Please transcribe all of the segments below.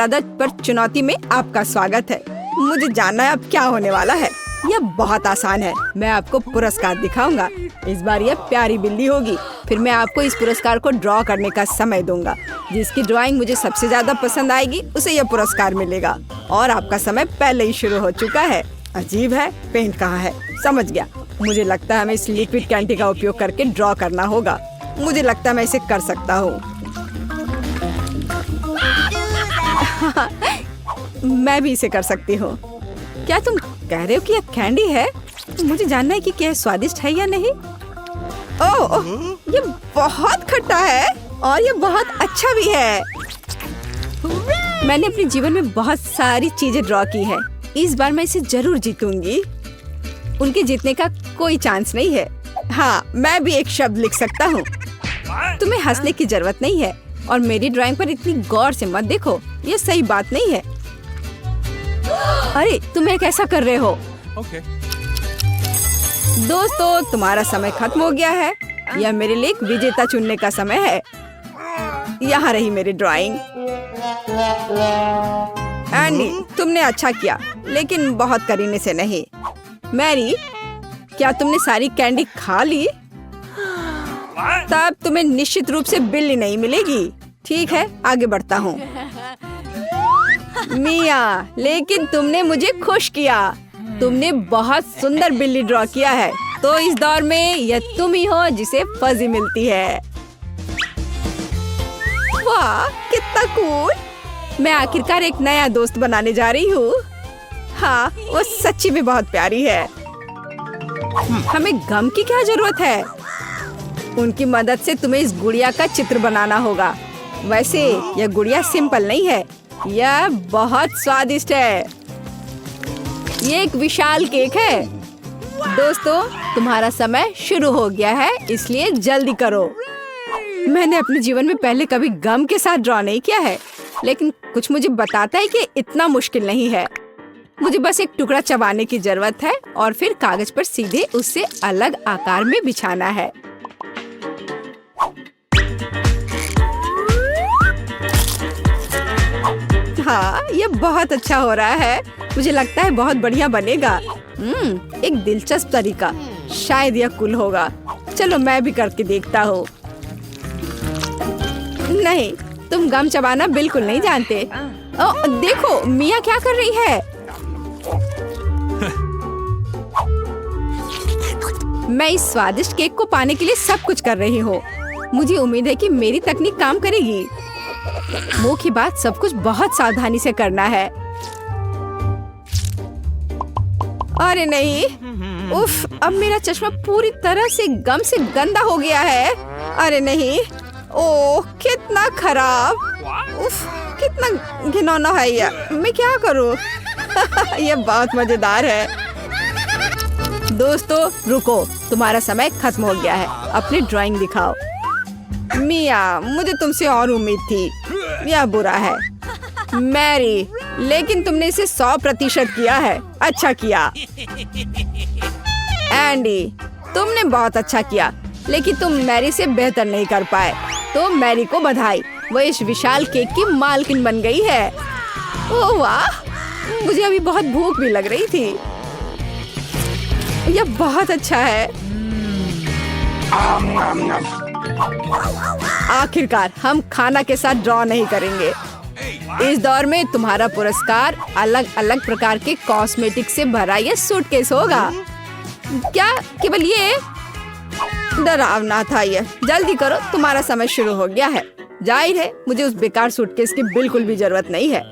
आदत पर चुनौती में आपका स्वागत है। मुझे जानना है अब क्या होने वाला है। यह बहुत आसान है। मैं आपको पुरस्कार दिखाऊंगा। इस बार यह प्यारी बिल्ली होगी। फिर मैं आपको इस पुरस्कार को ड्रॉ करने का समय दूंगा। जिसकी ड्राइंग मुझे सबसे ज्यादा पसंद आएगी उसे यह पुरस्कार मिलेगा। और आपका समय पहले ही शुरू हो चुका है। अजीब है, पेंट कहाँ है? समझ गया। मुझे लगता है हमें इस लिक्विड कैंडी का उपयोग करके ड्रॉ करना होगा। मुझे लगता है मैं इसे कर सकता हूँ। मैं भी इसे कर सकती हूँ। क्या तुम कह रहे हो कि यह कैंडी है? मुझे जानना है कि क्या स्वादिष्ट है या नहीं। ओह, ये बहुत खट्टा है और ये बहुत अच्छा भी है। मैंने अपने जीवन में बहुत सारी चीजें ड्रॉ की है। इस बार मैं इसे जरूर जीतूंगी। उनके जीतने का कोई चांस नहीं है। हाँ, मैं भी एक शब्द लिख सकता हूँ। तुम्हें हंसने की जरूरत नहीं है और मेरी ड्राइंग पर इतनी गौर से मत देखो। ये सही बात नहीं है। अरे, तुम कैसा कर रहे हो? दोस्तों, तुम्हारा समय खत्म हो गया है। यह मेरे लिए एक विजेता चुनने का समय है। यहाँ रही मेरी ड्राइंग। एंडी, तुमने अच्छा किया, लेकिन बहुत करीने से नहीं। मैरी, क्या तुमने सारी कैंडी खा ली? तब तुम्हें निश्चित रूप से बिल्ली नहीं मिलेगी। ठीक है, आगे बढ़ता हूँ। मिया, लेकिन तुमने मुझे खुश किया। तुमने बहुत सुंदर बिल्ली ड्रॉ किया है। तो इस दौर में यह तुम ही हो जिसे फजी मिलती है। वाह, कितना कूल। मैं आखिरकार एक नया दोस्त बनाने जा रही हूँ। हाँ, वो सच्ची में बहुत प्यारी है। हमें गम की क्या जरूरत है? उनकी मदद से तुम्हें इस गुड़िया का चित्र बनाना होगा। वैसे यह गुड़िया सिंपल नहीं है, यह बहुत स्वादिष्ट है। ये एक विशाल केक है। दोस्तों, तुम्हारा समय शुरू हो गया है, इसलिए जल्दी करो। मैंने अपने जीवन में पहले कभी गम के साथ ड्रॉ नहीं किया है, लेकिन कुछ मुझे बताता है कि इतना मुश्किल नहीं है। मुझे बस एक टुकड़ा चबाने की जरूरत है और फिर कागज पर सीधे उससे अलग आकार में बिछाना है। हाँ, ये बहुत अच्छा हो रहा है। मुझे लगता है बहुत बढ़िया बनेगा। एक दिलचस्प तरीका। शायद यह कूल होगा। चलो मैं भी करके देखता हूँ। नहीं, तुम गम चबाना बिल्कुल नहीं जानते। देखो, मिया क्या कर रही है। मैं इस स्वादिष्ट केक को पाने के लिए सब कुछ कर रही हूँ। मुझे उम्मीद है कि मेरी तकनीक काम करेगी। मुंह की बात सब कुछ बहुत सावधानी से करना है। अरे नहीं, उफ, अब मेरा चश्मा पूरी तरह से गम से गंदा हो गया है। अरे नहीं, ओह, कितना खराब। उफ, कितना घिनौना है यह। मैं क्या करूं? यह बहुत मजेदार है। दोस्तों, रुको, तुम्हारा समय खत्म हो गया है। अपनी ड्राइंग दिखाओ। मिया, मुझे तुमसे और उम्मीद थी। यह बुरा है। मैरी, लेकिन तुमने इसे 100% किया है। अच्छा किया। एंडी, तुमने बहुत अच्छा किया, लेकिन तुम मैरी से बेहतर नहीं कर पाए। तो मैरी को बधाई, वो इस विशाल केक की मालकिन बन गई है। ओह वाह, मुझे अभी बहुत भूख भी लग रही थी। यह बहुत अच्छा है। आखिरकार हम खाना के साथ ड्रॉ नहीं करेंगे। इस दौर में तुम्हारा पुरस्कार अलग अलग प्रकार के कॉस्मेटिक से भरा यह सूटकेस होगा। क्या केवल ये? डरावना था यह। जल्दी करो, तुम्हारा समय शुरू हो गया है। जाहिर है मुझे उस बेकार सूटकेस की बिल्कुल भी जरूरत नहीं है।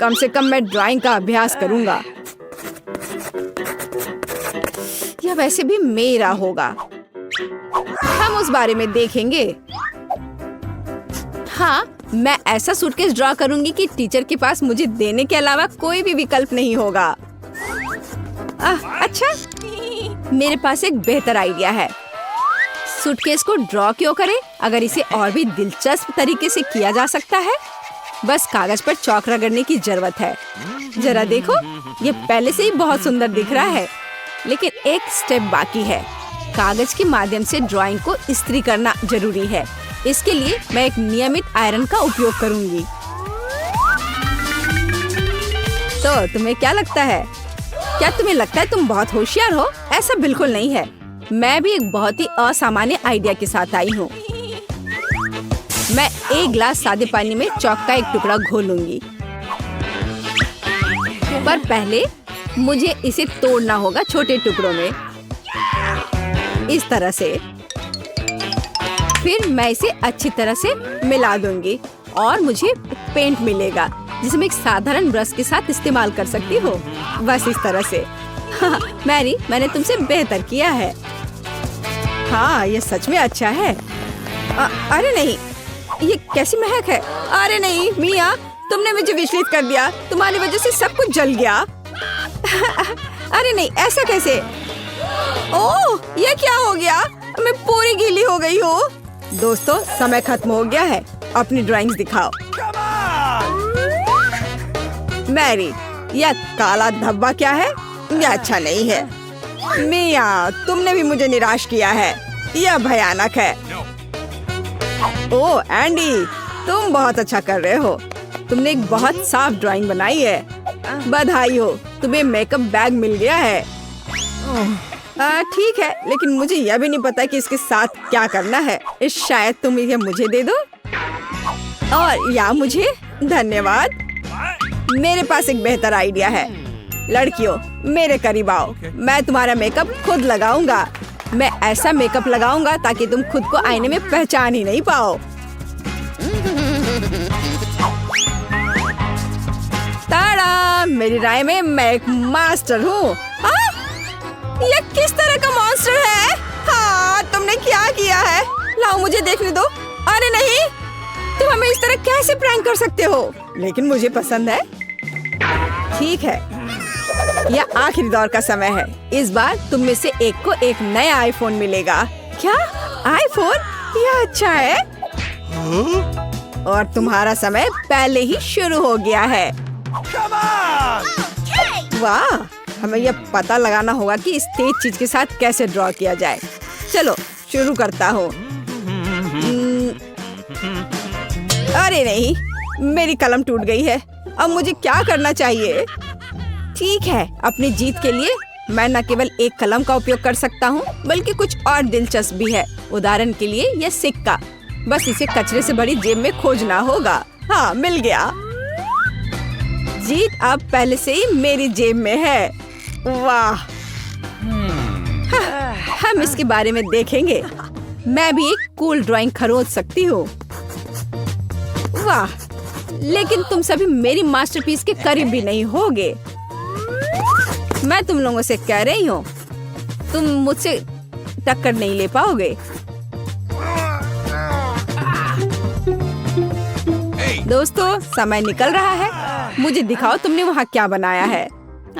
कम से कम मैं ड्राइंग का अभ्यास करूंगा। यह वैसे भी मेरा होगा। हम उस बारे में देखेंगे। हाँ, मैं ऐसा सूटकेस ड्रॉ करूंगी कि टीचर के पास मुझे देने के अलावा कोई भी विकल्प नहीं होगा। अच्छा, मेरे पास एक बेहतर आइडिया है। सूटकेस को ड्रॉ क्यों करें अगर इसे और भी दिलचस्प तरीके से किया जा सकता है। बस कागज पर चौक रगड़ने की जरूरत है। जरा देखो, ये पहले से ही बहुत सुंदर दिख रहा है, लेकिन एक स्टेप बाकी है। कागज के माध्यम से ड्राइंग को इस्त्री करना जरूरी है। इसके लिए मैं एक नियमित आयरन का उपयोग करूंगी। तो तुम्हें क्या लगता है? क्या तुम्हें लगता है तुम बहुत होशियार हो? ऐसा बिल्कुल नहीं है। मैं भी एक बहुत ही असामान्य आइडिया के साथ आई हूँ। मैं एक गिलास सादे पानी में चॉक का एक टुकड़ा घोलूंगी, पर पहले मुझे इसे तोड़ना होगा छोटे टुकड़ों में, इस तरह से। फिर मैं इसे अच्छी तरह से मिला दूंगी और मुझे पेंट मिलेगा जिसे मैं एक साधारण ब्रश के साथ इस्तेमाल कर सकती हूँ। बस इस तरह से। हाँ, मैरी, मैंने तुमसे बेहतर किया है। हाँ, ये सच में अच्छा है। अरे नहीं, ये कैसी महक है? अरे नहीं मिया, तुमने मुझे विचलित कर दिया। तुम्हारी वजह से सब कुछ जल गया। अरे नहीं, ऐसा कैसे? ओह, ये क्या हो गया? मैं पूरी गीली हो गई हूँ। दोस्तों, समय खत्म हो गया है। अपनी ड्राइंग्स दिखाओ। मैरी, यह काला धब्बा क्या है? यह अच्छा नहीं है। मिया, तुमने भी मुझे निराश किया है। यह भयानक है। ओह एंडी, तुम बहुत अच्छा कर रहे हो। तुमने एक बहुत साफ ड्राइंग बनाई है। बधाई हो, तुम्हें मेकअप बैग मिल गया है। ठीक है, लेकिन मुझे यह भी नहीं पता कि इसके साथ क्या करना है। शायद तुम यह मुझे दे दो। और या मुझे? धन्यवाद। मेरे पास एक बेहतर आइडिया है। लड़कियों, मेरे करीब आओ। मैं तुम्हारा मेकअप खुद लगाऊंगा। मैं ऐसा मेकअप लगाऊंगा ताकि तुम खुद को आईने में पहचान ही नहीं पाओ। ताड़ा! मेरी राय में मैं एक मास्टर हूँ। ये किस तरह का मॉन्स्टर है? हाँ, तुमने क्या किया है? लाओ मुझे देखने दो। अरे नहीं, तुम हमें इस तरह कैसे प्रैंक कर सकते हो? लेकिन मुझे पसंद है। ठीक है, यह आखिरी दौर का समय है। इस बार तुम में से एक को एक नया आईफोन मिलेगा। क्या आईफोन? यह अच्छा है। और तुम्हारा समय पहले ही शुरू हो गया है। वाह, हमें यह पता लगाना होगा कि इस तेज चीज के साथ कैसे ड्रॉ किया जाए। चलो शुरू करता हूँ। अरे नहीं, मेरी कलम टूट गई है। अब मुझे क्या करना चाहिए? ठीक है, अपनी जीत के लिए मैं न केवल एक कलम का उपयोग कर सकता हूँ, बल्कि कुछ और दिलचस्प भी है। उदाहरण के लिए यह सिक्का। बस इसे कचरे से भरी जेब में खोजना होगा। हाँ, मिल गया। जीत अब पहले से ही मेरी जेब में है। वाह, हम इसके बारे में देखेंगे। मैं भी एक कूल ड्राइंग खरीद सकती हूँ। वाह, लेकिन तुम सभी मेरी मास्टरपीस के करीब भी नहीं होगे। मैं तुम लोगों से कह रही हूँ, तुम मुझसे टक्कर नहीं ले पाओगे। दोस्तों, समय निकल रहा है। मुझे दिखाओ तुमने वहाँ क्या बनाया है।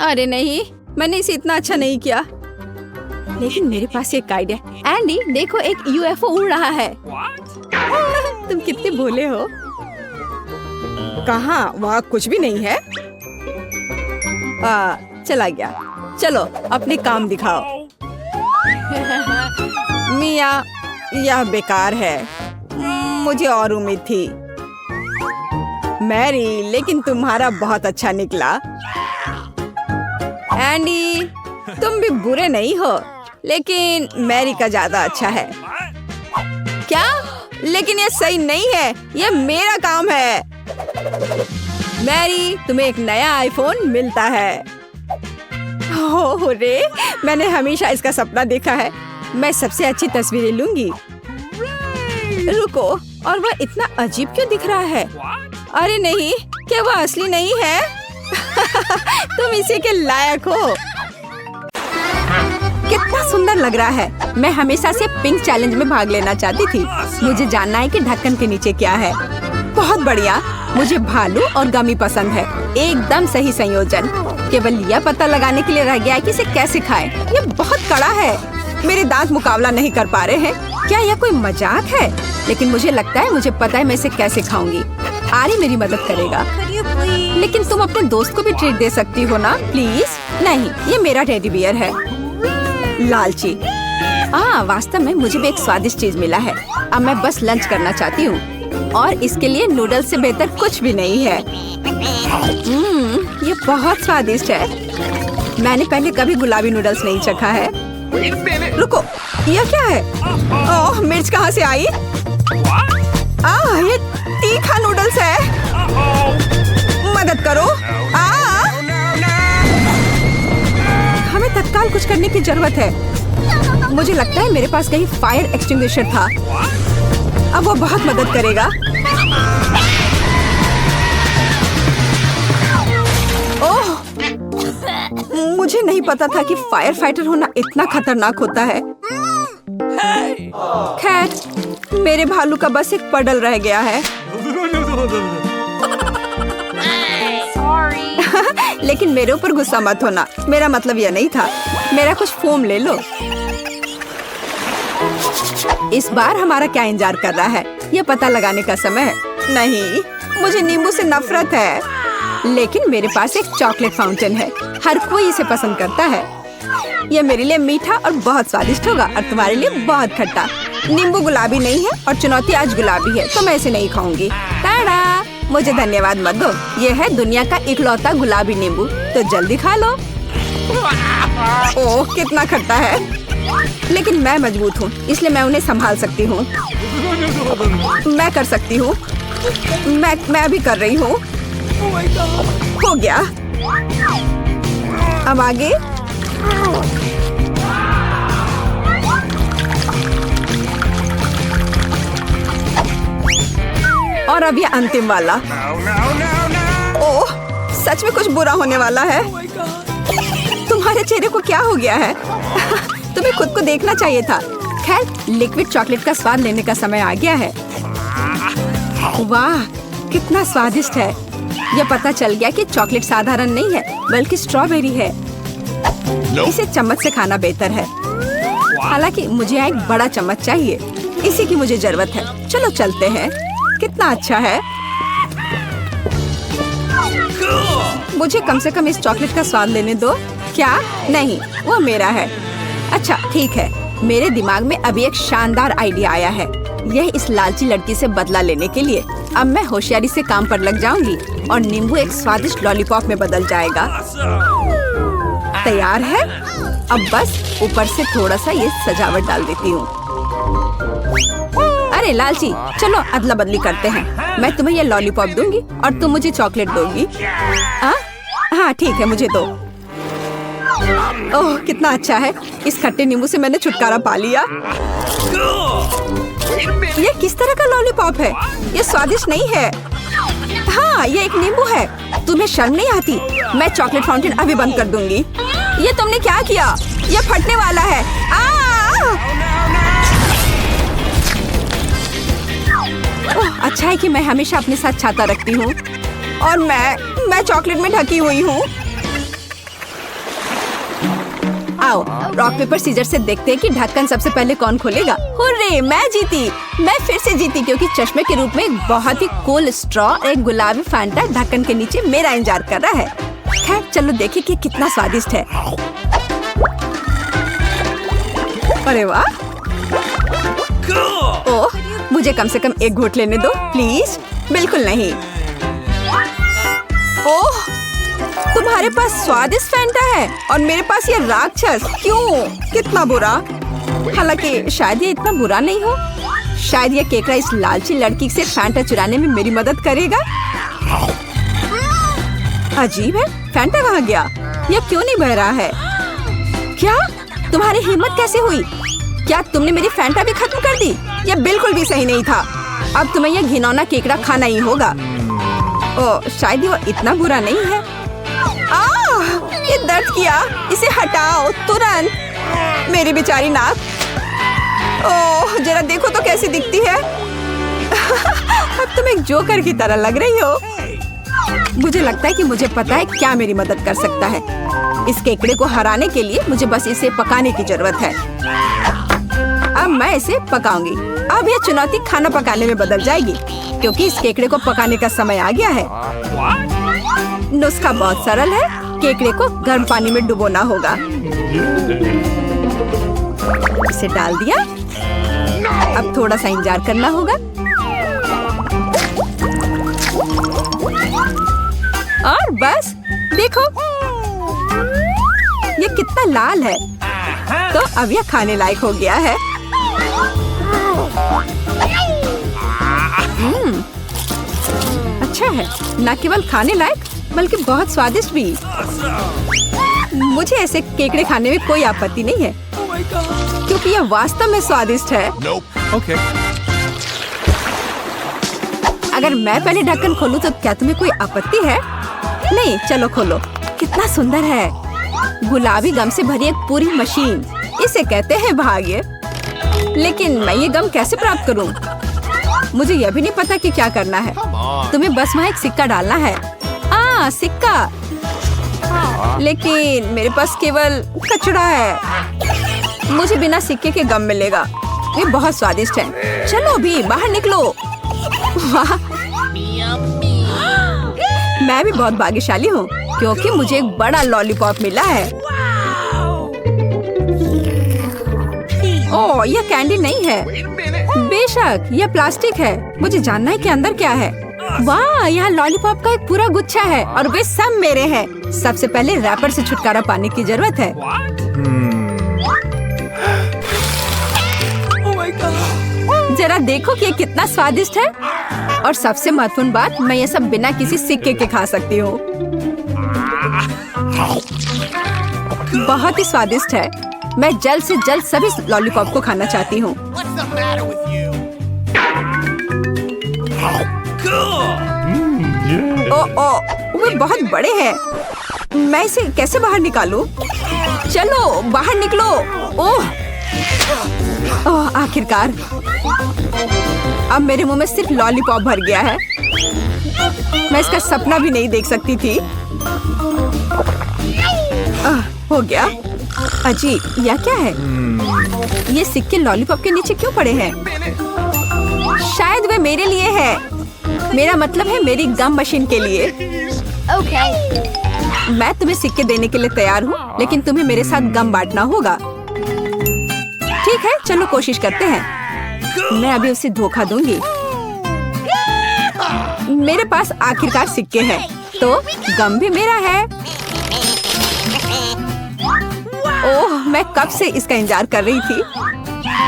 अरे नहीं, मैंने इसे इतना अच्छा नहीं किया। लेकिन मेरे पास एक आइडिया। एंडी, देखो, एक यूएफओ उड़ रहा है। तुम कितने भोले हो। कहाँ? वहाँ कुछ भी नहीं है। चला गया। चलो अपने काम दिखाओ। मिया, यह बेकार है। मुझे और उम्मीद थी। मैरी, लेकिन तुम्हारा बहुत अच्छा निकला। एंडी, तुम भी बुरे नहीं हो, लेकिन मैरी का ज्यादा अच्छा है। क्या? लेकिन ये सही नहीं है। ये मेरा काम है। मैरी, तुम्हें एक नया आईफोन मिलता है। ओह रे, मैंने हमेशा इसका सपना देखा है। मैं सबसे अच्छी तस्वीरें लूंगी। रुको, और वह इतना अजीब क्यों दिख रहा है? अरे नहीं, क्या वह असली नहीं है? तुम इसी के लायक हो। कितना सुंदर लग रहा है। मैं हमेशा से पिंक चैलेंज में भाग लेना चाहती थी। मुझे जानना है कि ढक्कन के नीचे क्या है। बहुत बढ़िया, मुझे भालू और गमी पसंद है। एकदम सही संयोजन। केवल यह पता लगाने के लिए रह गया है कि इसे कैसे खाएं। ये बहुत कड़ा है। मेरे दांत मुकाबला नहीं कर पा रहे हैं। क्या यह कोई मजाक है? लेकिन मुझे लगता है मुझे पता है मैं इसे कैसे खाऊंगी। आरी मेरी मदद करेगा। लेकिन तुम अपने दोस्त को भी ट्रीट दे सकती हो ना, प्लीज। नहीं, ये मेरा टेडी बियर है। लालची। वास्तव में मुझे भी एक स्वादिष्ट चीज मिला है। अब मैं बस लंच करना चाहती हूँ, और इसके लिए नूडल्स से बेहतर कुछ भी नहीं है। ये बहुत स्वादिष्ट है। मैंने पहले कभी गुलाबी नूडल्स नहीं चखा है। रुको, यह क्या है? ओह, मिर्च कहाँ से आई? ये तीखा नूडल्स है। मदद करो। हमें तत्काल कुछ करने की जरूरत है। मुझे लगता है मेरे पास कहीं फायर एक्सटिंग्विशर था। अब वो बहुत मदद करेगा। ओह, मुझे नहीं पता था कि फायर फाइटर होना इतना खतरनाक होता है। खैर, मेरे भालू का बस एक पडल रह गया है। लेकिन मेरे ऊपर गुस्सा मत होना, मेरा मतलब यह नहीं था। मेरा कुछ फोम ले लो। इस बार हमारा क्या इंतजार कर रहा है, यह पता लगाने का समय है। नहीं, मुझे नींबू से नफरत है। लेकिन मेरे पास एक चॉकलेट फाउंटेन है। हर कोई इसे पसंद करता है। यह मेरे लिए मीठा और बहुत स्वादिष्ट होगा और तुम्हारे लिए बहुत खट्टा। नींबू गुलाबी नहीं है और चुनौती आज गुलाबी है, तो मैं इसे नहीं खाऊंगी। टाडा! मुझे धन्यवाद मत दो। यह है दुनिया का इकलौता गुलाबी नींबू, तो जल्दी खा लो। ओह, कितना खट्टा है। लेकिन मैं मजबूत हूँ, इसलिए मैं उन्हें संभाल सकती हूँ। मैं कर सकती हूँ। मैं अभी कर रही हूँ। हो गया। अब आगे। और अब ये अंतिम वाला। ओह, सच में कुछ बुरा होने वाला है। तुम्हारे चेहरे को क्या हो गया है? तुम्हें खुद को देखना चाहिए था। खैर, लिक्विड चॉकलेट का स्वाद लेने का समय आ गया है। वाह, कितना स्वादिष्ट है। यह पता चल गया कि चॉकलेट साधारण नहीं है, बल्कि स्ट्रॉबेरी है। इसे चम्मच से खाना बेहतर है। हालांकि मुझे यहाँ एक बड़ा चम्मच चाहिए। इसी की मुझे जरूरत है। चलो चलते हैं। कितना अच्छा है। मुझे कम से कम इस चॉकलेट का स्वाद लेने दो। क्या? नहीं, वो मेरा है। अच्छा, ठीक है। मेरे दिमाग में अभी एक शानदार आइडिया आया है। यह इस लालची लड़की से बदला लेने के लिए। अब मैं होशियारी से काम पर लग जाऊंगी और नींबू एक स्वादिष्ट लॉलीपॉप में बदल जाएगा। तैयार है। अब बस ऊपर से थोड़ा सा ये सजावट डाल देती हूँ। अरे लालची, चलो अदला बदली करते हैं। मैं तुम्हें ये लॉलीपॉप दूंगी और तुम मुझे चॉकलेट दोगी। हाँ ठीक है, मुझे दो। ओह, कितना अच्छा है। इस खट्टे नींबू से मैंने छुटकारा पा लिया। ये किस तरह का लॉलीपॉप है? ये स्वादिष्ट नहीं है। हाँ, ये एक नींबू है। तुम्हें शर्म नहीं आती? मैं चॉकलेट फाउंटेन अभी बंद कर दूंगी। ये तुमने क्या किया? ये फटने वाला है। ओह, अच्छा है कि मैं हमेशा अपने साथ छाता रखती हूँ और मैं चॉकलेट में ढकी हुई हूँ। आओ, रॉक पेपर सीजर से देखते हैं कि ढक्कन सबसे पहले कौन खोलेगा। हुर्रे, मैं जीती। मैं फिर से जीती क्योंकि चश्मे के रूप में एक बहुत ही कूल स्ट्रॉ और एक गुलाबी फैंटा ढक्कन के नीचे मेरा इंतजार कर रहा है। खैर, चलो देखें कि कितना स्वादिष्ट है। अरे वाह। ओह, मुझे कम से कम एक घूंट लेने दो प्लीज। बिल्कुल नहीं। ओह, तुम्हारे पास स्वादिष्ट फैंटा है और मेरे पास ये राक्षस। क्यों? कितना बुरा। हालांकि शायद ये इतना बुरा नहीं हो। शायद ये केकड़ा इस लालची लड़की से फैंटा चुराने में मेरी मदद करेगा। अजीब है, फैंटा कहाँ गया? ये क्यों नहीं बह रहा है? क्या? तुम्हारी हिम्मत कैसे हुई? क्या तुमने मेरी फैंटा भी खत्म कर दी? यह बिल्कुल भी सही नहीं था। अब तुम्हें यह घिनौना केकड़ा खाना ही होगा। ओह, शायद वो इतना बुरा नहीं है। ये दर्द किया। इसे हटाओ तुरंत। मेरी बेचारी नाक। ओह, जरा देखो तो कैसी दिखती है। अब तुम एक जोकर की तरह लग रही हो। मुझे लगता है कि मुझे पता है क्या मेरी मदद कर सकता है। इस केकड़े को हराने के लिए मुझे बस इसे पकाने की जरूरत है। अब मैं इसे पकाऊंगी। अब यह चुनौती खाना पकाने में बदल जाएगी क्योंकि इस केकड़े को पकाने का समय आ गया है। नुस्खा बहुत सरल है। केकड़े को गर्म पानी में डुबोना होगा। इसे डाल दिया। अब थोड़ा सा इंतजार करना होगा। और बस देखो, ये कितना लाल है। तो अब यह खाने लायक हो गया है। अच्छा है, न केवल खाने लायक बल्कि बहुत स्वादिष्ट भी। मुझे ऐसे केकड़े खाने में कोई आपत्ति नहीं है, क्योंकि यह वास्तव में स्वादिष्ट है। Okay. अगर मैं पहले ढक्कन खोलूं तो क्या तुम्हें कोई आपत्ति है? नहीं, चलो खोलो। कितना सुंदर है, गुलाबी गम से भरी एक पूरी मशीन। इसे कहते हैं भाग्य। लेकिन मैं ये गम कैसे प्राप्त करूं? मुझे यह भी नहीं पता कि क्या करना है। तुम्हें बस वहाँ एक सिक्का डालना है। सिक्का। लेकिन मेरे पास केवल कचड़ा है। मुझे बिना सिक्के के गम मिलेगा। ये बहुत स्वादिष्ट है। चलो भी बाहर निकलो। वाह, मैं भी बहुत भाग्यशाली हूँ, क्योंकि मुझे एक बड़ा लॉलीपॉप मिला है। ओह, यह कैंडी नहीं है। बेशक, यह प्लास्टिक है। मुझे जानना है कि अंदर क्या है। वाह, यहाँ लॉलीपॉप का एक पूरा गुच्छा है और वे सब मेरे हैं। सबसे पहले रैपर से छुटकारा पाने की जरूरत है। जरा देखो कि ये कितना स्वादिष्ट है। और सबसे महत्वपूर्ण बात, मैं ये सब बिना किसी सिक्के के खा सकती हूँ। बहुत ही स्वादिष्ट है। मैं जल्द से जल्द सभी लॉलीपॉप को खाना चाहती हूँ। वे बहुत बड़े हैं। मैं इसे कैसे बाहर निकालूं? चलो बाहर निकलो। ओह, आखिरकार अब मेरे मुंह में सिर्फ लॉलीपॉप भर गया है। मैं इसका सपना भी नहीं देख सकती थी। हो गया। अजी, यह क्या है? ये सिक्के लॉलीपॉप के नीचे क्यों पड़े हैं? शायद वे मेरे लिए है। मेरा मतलब है मेरी गम मशीन के लिए। मैं तुम्हें सिक्के देने के लिए तैयार हूँ, लेकिन तुम्हें मेरे साथ गम बांटना होगा। ठीक है, चलो कोशिश करते हैं। मैं अभी उसे धोखा दूंगी। मेरे पास आखिरकार सिक्के हैं, तो गम भी मेरा है। ओह, मैं कब से इसका इंतजार कर रही थी।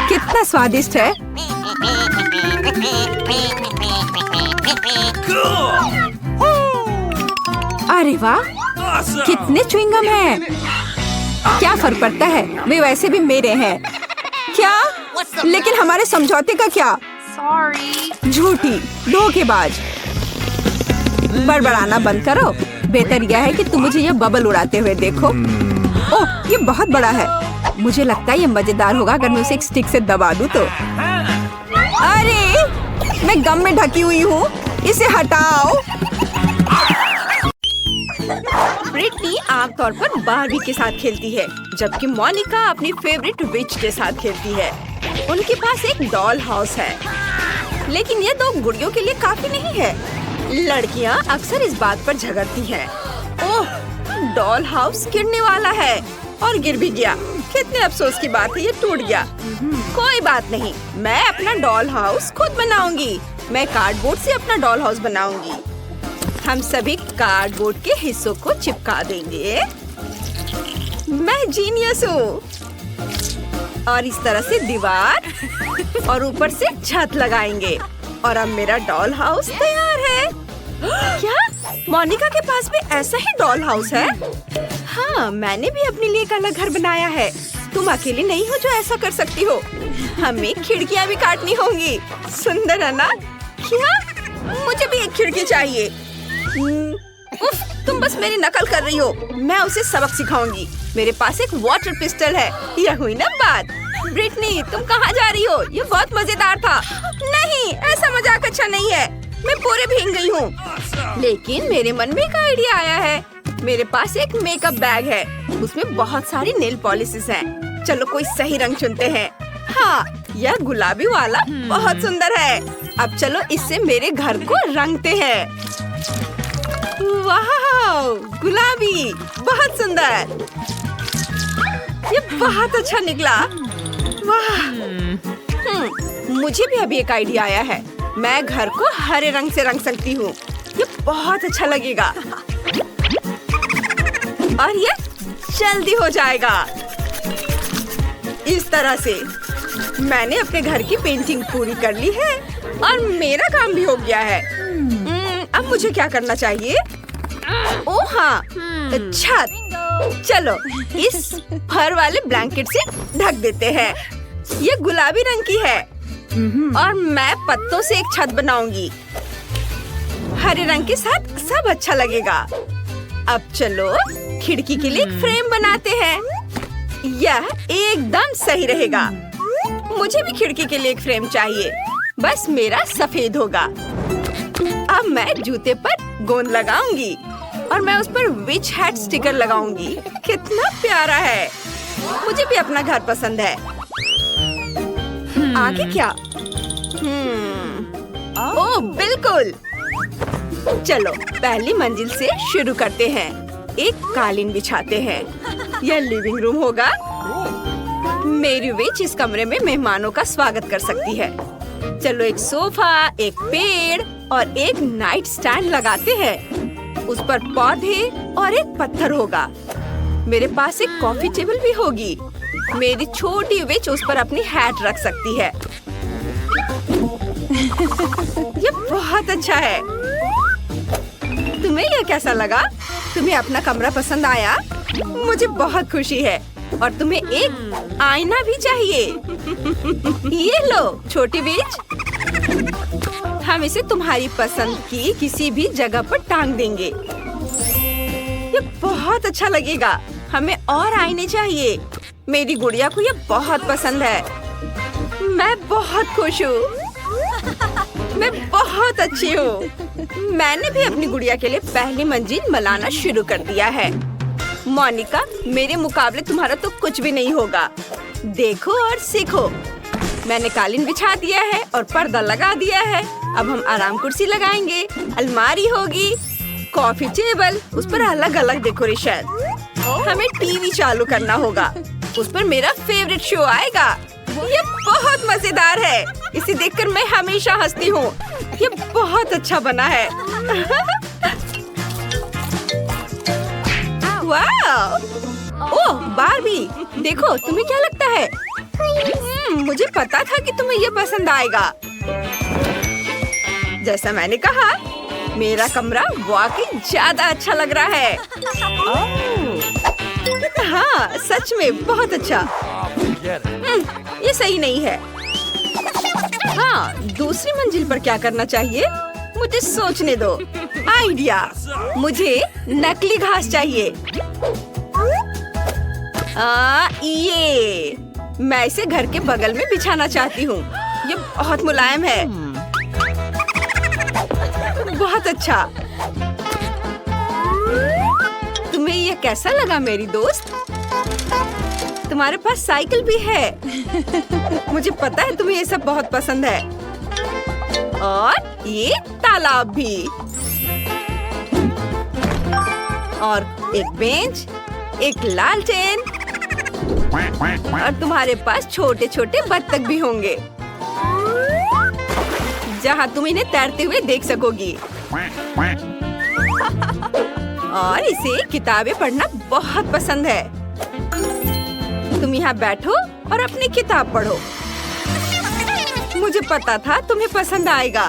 कितना स्वादिष्ट है। अरे वाह, कितने च्युइंगम हैं। क्या फर्क पड़ता है, वे वैसे भी मेरे हैं। क्या? लेकिन हमारे समझौते का क्या? झूठी, धोखेबाज। बड़बड़ाना बंद करो। बेहतर यह है कि तुम मुझे यह बबल उड़ाते हुए देखो। ओह, ये बहुत बड़ा है। मुझे लगता है ये मजेदार होगा अगर मैं उसे एक स्टिक से दबा दूं तो। अरे, मैं गम में ढकी हुई हूँ, इसे हटाओ। ब्रिटनी आमतौर पर बारबी के साथ खेलती है, जबकि मोनिका अपनी फेवरेट विच के साथ खेलती है। उनके पास एक डॉल हाउस है, लेकिन ये दो गुड़ियों के लिए काफी नहीं है। लड़कियां अक्सर इस बात पर झगड़ती हैं। ओह, डॉल हाउस गिरने वाला है और गिर भी गया। कितने अफसोस की बात है, ये टूट गया। कोई बात नहीं, मैं अपना डॉल हाउस खुद बनाऊंगी। मैं कार्डबोर्ड से अपना डॉल हाउस बनाऊंगी। हम सभी कार्डबोर्ड के हिस्सों को चिपका देंगे। मैं जीनियस हूँ। और इस तरह से दीवार और ऊपर से छत लगाएंगे और अब मेरा डॉल हाउस तैयार है। क्या मोनिका के पास भी ऐसा ही डॉल हाउस है? हाँ, मैंने भी अपने लिए एक अलग घर बनाया है। तुम अकेली नहीं हो जो ऐसा कर सकती हो। हमें खिड़कियाँ भी काटनी होंगी। सुंदर है ना? क्या? मुझे भी एक खिड़की चाहिए। उफ, तुम बस मेरी नकल कर रही हो। मैं उसे सबक सिखाऊंगी। मेरे पास एक वाटर पिस्टल है। यह हुई ना बात। ब्रिटनी, तुम कहाँ जा रही हो? ये बहुत मजेदार था। नहीं, ऐसा मजाक अच्छा नहीं है। मैं पूरे भीग गई हूँ। लेकिन मेरे मन में एक आइडिया आया है। मेरे पास एक मेकअप बैग है, उसमें बहुत सारी नेल पॉलिशेस हैं। चलो कोई सही रंग चुनते हैं। हाँ, यह गुलाबी वाला बहुत सुंदर है। अब चलो इससे मेरे घर को रंगते हैं। वाह, गुलाबी, बहुत सुंदर। ये बहुत अच्छा निकला। वाह। मुझे भी अभी एक आइडिया आया है। मैं घर को हरे रंग से रंग सकती हूँ। ये बहुत अच्छा लगेगा। और ये जल्दी हो जाएगा। इस तरह से मैंने अपने घर की पेंटिंग पूरी कर ली है और मेरा काम भी हो गया है। अब मुझे क्या करना चाहिए? ओह हाँ, छत। चलो इस फर वाले ब्लैंकेट से ढक देते हैं। ये गुलाबी रंग की है और मैं पत्तों से एक छत बनाऊंगी। हरे रंग के साथ सब अच्छा लगेगा। अब चलो खिड़की के लिए एक फ्रेम बनाते हैं। यह एकदम सही रहेगा। मुझे भी खिड़की के लिए एक फ्रेम चाहिए, बस मेरा सफेद होगा। अब मैं जूते पर गोंद लगाऊंगी और मैं उस पर विच हैट स्टिकर लगाऊंगी। कितना प्यारा है। मुझे भी अपना घर पसंद है। आगे क्या? ओह बिल्कुल। चलो पहली मंजिल से शुरू करते हैं। एक कालीन बिछाते हैं। यह लिविंग रूम होगा। मेरी विच इस कमरे में मेहमानों का स्वागत कर सकती है। चलो एक सोफा, एक पेड़ और एक नाइट स्टैंड लगाते हैं। उस पर पौधे और एक पत्थर होगा। मेरे पास एक कॉफी टेबल भी होगी। मेरी छोटी विच उस पर अपनी हैट रख सकती है। ये बहुत अच्छा है। तुम्हें यह कैसा लगा? तुम्हें अपना कमरा पसंद आया? मुझे बहुत खुशी है। और तुम्हें एक आईना भी चाहिए। ये लो छोटी विच। हम इसे तुम्हारी पसंद की किसी भी जगह पर टांग देंगे। ये बहुत अच्छा लगेगा। हमें और आईने चाहिए। मेरी गुड़िया को ये बहुत पसंद है। मैं बहुत खुश हूँ। मैं बहुत अच्छी हूँ। मैंने भी अपनी गुड़िया के लिए पहली मंजिल बनाना शुरू कर दिया है। मोनिका, मेरे मुकाबले तुम्हारा तो कुछ भी नहीं होगा। देखो और सीखो। मैंने कालीन बिछा दिया है और पर्दा लगा दिया है। अब हम आराम कुर्सी लगाएंगे। अलमारी होगी, कॉफी टेबल, उस पर अलग अलग डेकोरेशन। हमें टीवी चालू करना होगा। उस पर मेरा फेवरेट शो आएगा। ये बहुत मजेदार है। इसे देखकर मैं हमेशा हंसती हूँ। ये बहुत अच्छा बना है। वाह! ओह बार्बी, देखो तुम्हें क्या लगता है? मुझे पता था कि तुम्हें ये पसंद आएगा। जैसा मैंने कहा, मेरा कमरा वाकई ज्यादा अच्छा लग रहा है। हाँ सच में बहुत अच्छा। ये सही नहीं है। हाँ, दूसरी मंजिल पर क्या करना चाहिए? मुझे सोचने दो। आइडिया! मुझे नकली घास चाहिए। ये मैं इसे घर के बगल में बिछाना चाहती हूँ। ये बहुत मुलायम है। बहुत अच्छा। तुम्हें ये कैसा लगा मेरी दोस्त? तुम्हारे पास साइकिल भी है। मुझे पता है तुम्हें ये सब बहुत पसंद है। और ये तालाब भी। और एक बेंच, एक लालटेन और तुम्हारे पास छोटे छोटे बत्तख भी होंगे जहाँ तुम इन्हें तैरते हुए देख सकोगी। और इसे किताबें पढ़ना बहुत पसंद है। तुम यहाँ बैठो और अपनी किताब पढ़ो। मुझे पता था तुम्हें पसंद आएगा।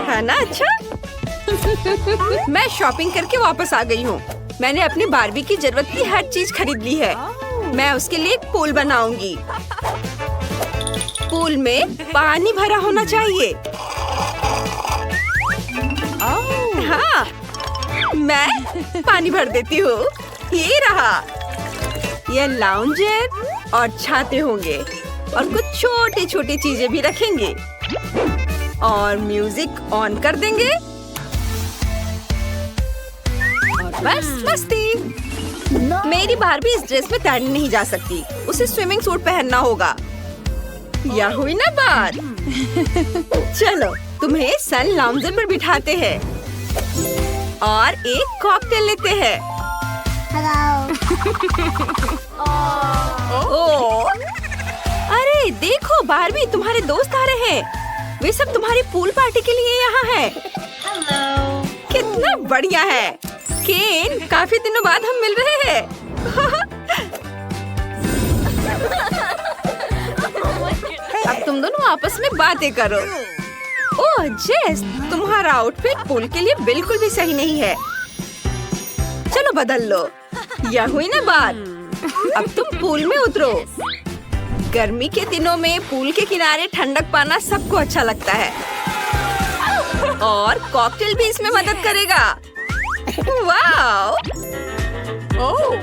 है ना अच्छा? मैं शॉपिंग करके वापस आ गई हूँ। मैंने अपनी बार्बी की जरूरत की हर चीज खरीद ली है। मैं उसके लिए एक पूल बनाऊंगी। पूल में पानी भरा होना चाहिए। हाँ, मैं पानी भर देती हूँ। ये रहा। ये लाउंजर और छाते होंगे और कुछ छोटी छोटी चीजें भी रखेंगे और म्यूजिक ऑन कर देंगे और बस मस्ती। मेरी बार्बी इस ड्रेस में तैरने नहीं जा सकती। उसे स्विमिंग सूट पहनना होगा। यह हुई ना बात। चलो तुम्हें सन लाउंजर पर बिठाते हैं और एक कॉकटेल लेते हैं। ओह, अरे देखो बार्बी, तुम्हारे दोस्त आ रहे हैं। वे सब तुम्हारी पूल पार्टी के लिए यहाँ हैं। कितना बढ़िया है। केन, काफी दिनों बाद हम मिल रहे हैं। अब तुम दोनों आपस में बातें करो। ओह जेस, तुम्हारा आउटफिट पूल के लिए बिल्कुल भी सही नहीं है। चलो बदल लो। यह हुई ना बात। अब तुम पूल में उतरो। गर्मी के दिनों में पूल के किनारे ठंडक पाना सबको अच्छा लगता है और कॉकटेल भी इसमें मदद करेगा। वाओ! ओह!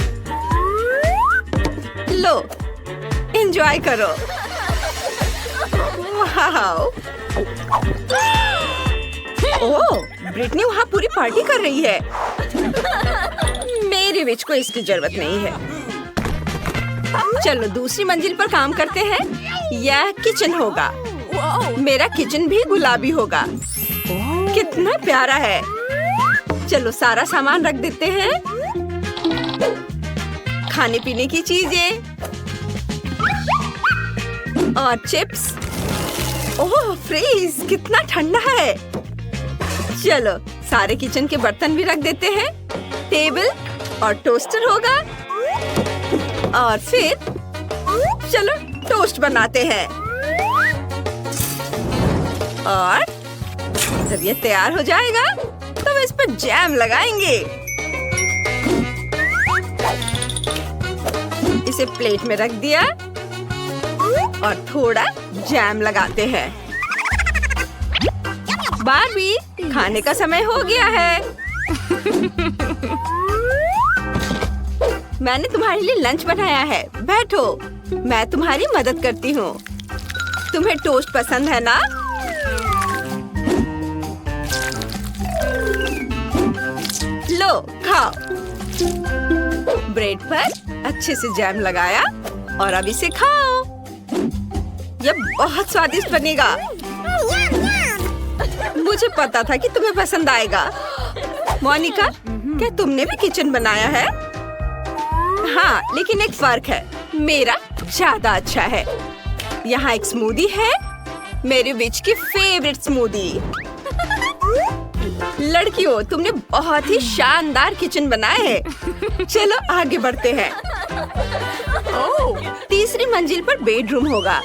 लो, एंजॉय करो। वाओ! ओह, ब्रिटनी वहाँ पूरी पार्टी कर रही है। मेरी विच को इसकी जरूरत नहीं है। चलो दूसरी मंजिल पर काम करते हैं। यह किचन होगा। मेरा किचन भी गुलाबी होगा। कितना प्यारा है। चलो सारा सामान रख देते हैं। खाने पीने की चीजें और चिप्स। ओह फ्रीज, कितना ठंडा है। चलो सारे किचन के बर्तन भी रख देते हैं। टेबल और टोस्टर होगा। और फिर चलो टोस्ट बनाते हैं। और जब ये तैयार हो जाएगा तो इस पर जैम लगाएंगे। इसे प्लेट में रख दिया और थोड़ा जैम लगाते हैं। बारबी, खाने का समय हो गया है। मैंने तुम्हारे लिए लंच बनाया है। बैठो, मैं तुम्हारी मदद करती हूँ। तुम्हें टोस्ट पसंद है ना? लो खाओ। ब्रेड पर अच्छे से जैम लगाया और अब इसे खाओ। यह बहुत स्वादिष्ट बनेगा। मुझे पता था कि तुम्हें पसंद आएगा। मोनिका, क्या तुमने भी किचन बनाया है? हाँ, लेकिन एक फर्क है। मेरा ज्यादा अच्छा है। यहाँ एक स्मूदी है, मेरे विच की फेवरेट स्मूदी। लड़कियों, तुमने बहुत ही शानदार किचन बनाया है। चलो आगे बढ़ते हैं। ओह, तीसरी मंजिल पर बेडरूम होगा।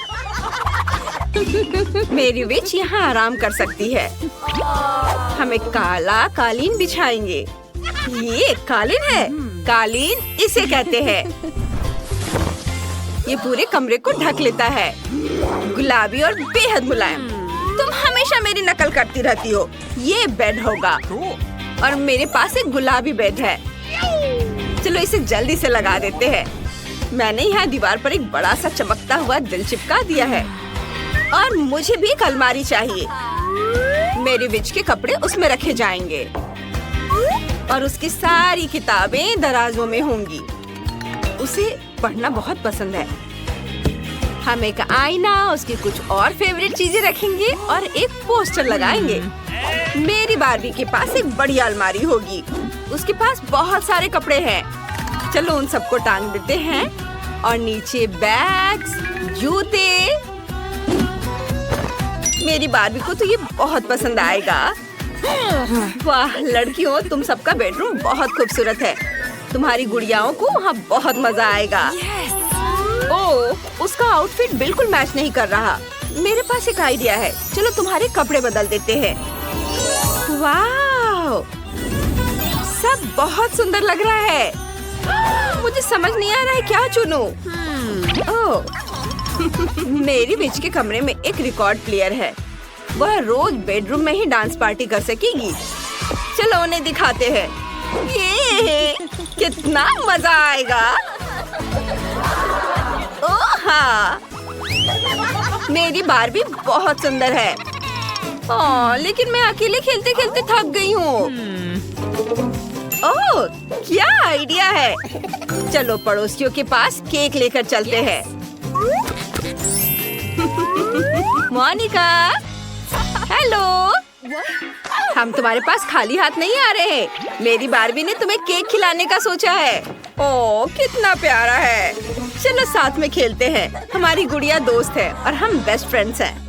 मेरी विच यहाँ आराम कर सकती है। हम एक काला कालीन बिछाएंगे। ये कालीन है। कालीन इसे कहते हैं। ये पूरे कमरे को ढक लेता है। गुलाबी और बेहद मुलायम। तुम हमेशा मेरी नकल करती रहती हो। ये बेड होगा और मेरे पास एक गुलाबी बेड है। चलो इसे जल्दी से लगा देते हैं। मैंने यहाँ दीवार पर एक बड़ा सा चमकता हुआ दिल चिपका दिया है और मुझे भी एक अलमारी चाहिए। मेरे विच के कपड़े उसमें रखे जाएंगे और उसकी सारी किताबें दराजों में होंगी। उसे पढ़ना बहुत पसंद है। हम एक आईना, उसकी कुछ और फेवरेट चीजें रखेंगे और एक पोस्टर लगाएंगे। मेरी बारबी के पास एक बड़ी अलमारी होगी। उसके पास बहुत सारे कपड़े हैं। चलो उन सबको टांग देते हैं और नीचे बैग्स, जूते। मेरी बारबी को तो ये बहुत पसंद आएगा। वाह लड़कियों, तुम सबका बेडरूम बहुत खूबसूरत है। तुम्हारी गुड़ियाओं को वहाँ बहुत मजा आएगा। ओह, उसका आउटफिट बिल्कुल मैच नहीं कर रहा। मेरे पास एक आइडिया है। चलो तुम्हारे कपड़े बदल देते हैं। वाह, सब बहुत सुंदर लग रहा है। मुझे समझ नहीं आ रहा है क्या चुनूं। ओह, मेरी बीच के कमरे में एक रिकॉर्ड प्लेयर है। वह रोज बेडरूम में ही डांस पार्टी कर सकेगी। चलो उन्हें दिखाते हैं। ये कितना मजा आएगा। ओह हाँ, मेरी बारबी बहुत सुंदर है। लेकिन मैं अकेले खेलते खेलते थक गई हूँ। ओह, क्या आइडिया है। चलो पड़ोसियों के पास केक लेकर चलते हैं। मोनिका, हेलो। हम तुम्हारे पास खाली हाथ नहीं आ रहे हैं। मेरी बारबी ने तुम्हें केक खिलाने का सोचा है। ओह, कितना प्यारा है। चलो साथ में खेलते हैं। हमारी गुड़िया दोस्त है और हम बेस्ट फ्रेंड्स हैं।